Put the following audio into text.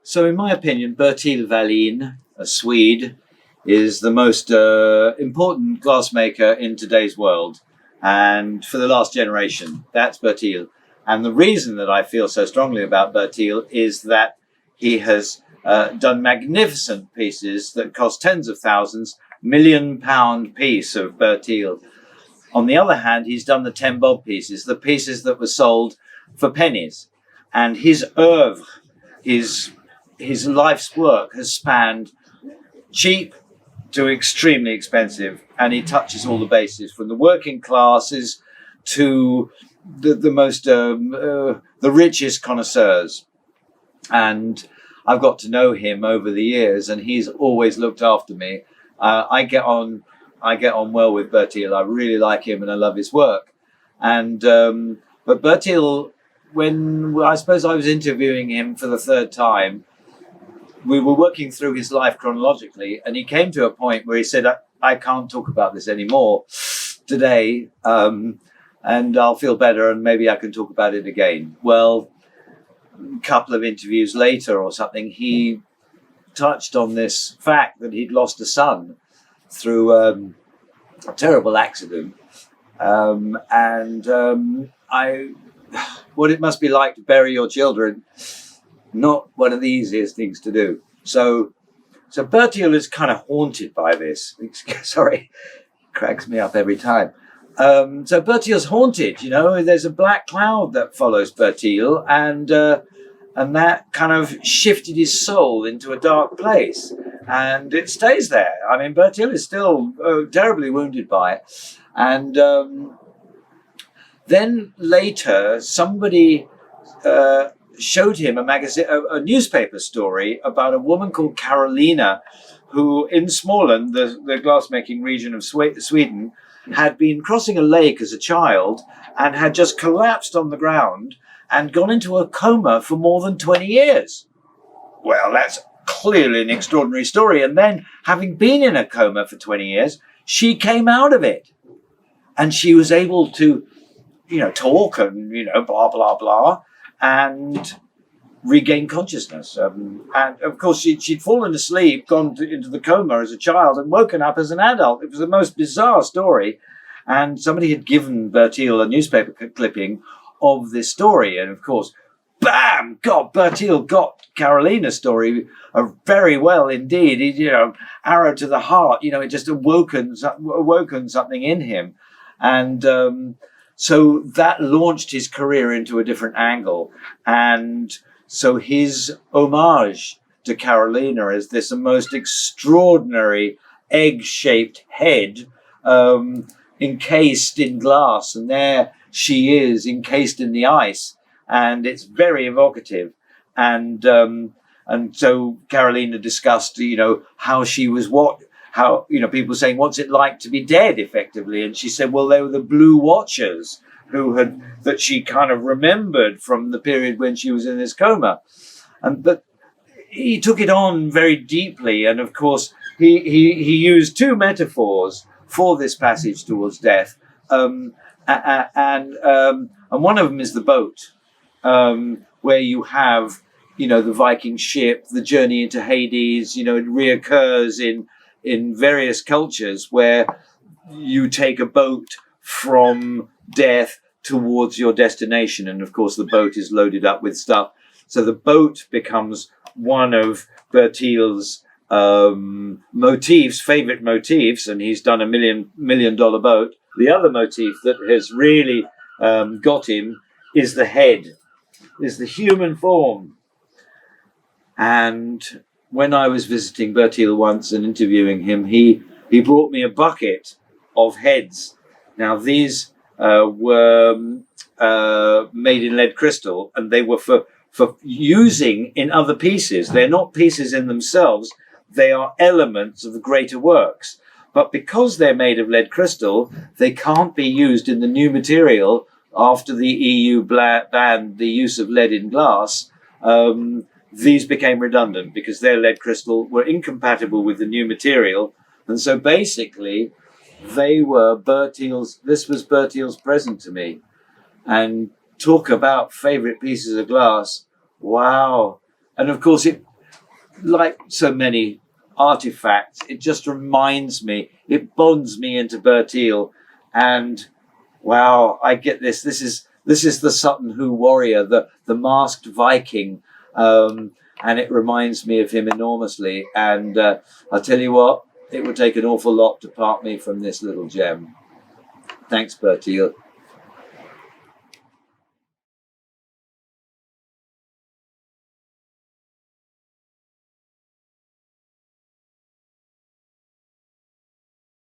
So in my opinion, Bertil Vallien, a Swede, is the most important glassmaker in today's world. And for the last generation, that's Bertil. And the reason that I feel so strongly about Bertil is that he has done magnificent pieces that cost tens of thousands, £1,000,000 piece of Bertil. On the other hand, he's done the 10 bob pieces, the pieces that were sold for pennies. And his oeuvre, his life's work has spanned cheap to extremely expensive, and he touches all the bases from the working classes to the richest connoisseurs. And I've got to know him over the years, and he's always looked after me. I get on well with Bertil. I really like him, and I love his work. And but Bertil, when I suppose I was interviewing him for the third time, we were working through his life chronologically, and he came to a point where he said, I can't talk about this anymore today, and I'll feel better, and maybe I can talk about it again. Well, a couple of interviews later or something, he touched on this fact that he'd lost a son through a terrible accident. What it must be like to bury your children, not one of the easiest things to do. So Bertil is kind of haunted by this. Sorry, cracks me up every time. So Bertil's haunted, there's a black cloud that follows Bertil, and that kind of shifted his soul into a dark place, and it stays there. I mean, Bertil is still terribly wounded by it. And then later, somebody showed him a newspaper story about a woman called Karolina, who in Småland, the glassmaking region of Sweden, had been crossing a lake as a child and had just collapsed on the ground and gone into a coma for more than 20 years. Well, that's clearly an extraordinary story. And then, having been in a coma for 20 years, she came out of it. And she was able to, talk and, blah, blah, blah, and regain consciousness. And of course, she'd fallen asleep, gone into the coma as a child, and woken up as an adult. It was the most bizarre story. And somebody had given Bertil a newspaper clipping of this story. And of course, bam! God, Bertil got Karolina's story very well indeed. He, arrow to the heart. It just awoken something in him. And so that launched his career into a different angle. And so his homage to Karolina is this most extraordinary egg-shaped head encased in glass. And there she is, encased in the ice. And it's very evocative. And so Karolina discussed, how she was people saying, what's it like to be dead, effectively? And she said, well, they were the Blue Watchers that she kind of remembered from the period when she was in this coma. But he took it on very deeply. And of course, he used two metaphors for this passage towards death. And one of them is the boat, where you have, the Viking ship, the journey into Hades. It reoccurs in various cultures where you take a boat from death towards your destination. And of course, the boat is loaded up with stuff. So the boat becomes one of Bertil's favorite motifs, and he's done $1 million boat. The other motif that has really got him is the head, is the human form. And when I was visiting Bertil once and interviewing him, he brought me a bucket of heads. Now, these were made in lead crystal, and they were for using in other pieces. They're not pieces in themselves. They are elements of the greater works. But because they're made of lead crystal, they can't be used in the new material after the EU banned the use of lead in glass. These became redundant because their lead crystal were incompatible with the new material. And so basically, this was Bertil's present to me. And talk about favorite pieces of glass. Wow. And of course, like so many artifacts, it just reminds me, it bonds me into Bertil. And wow, I get this. This is the Sutton Hoo warrior, the masked Viking, and it reminds me of him enormously. And I'll tell you what, it would take an awful lot to part me from this little gem. Thanks, Bertil.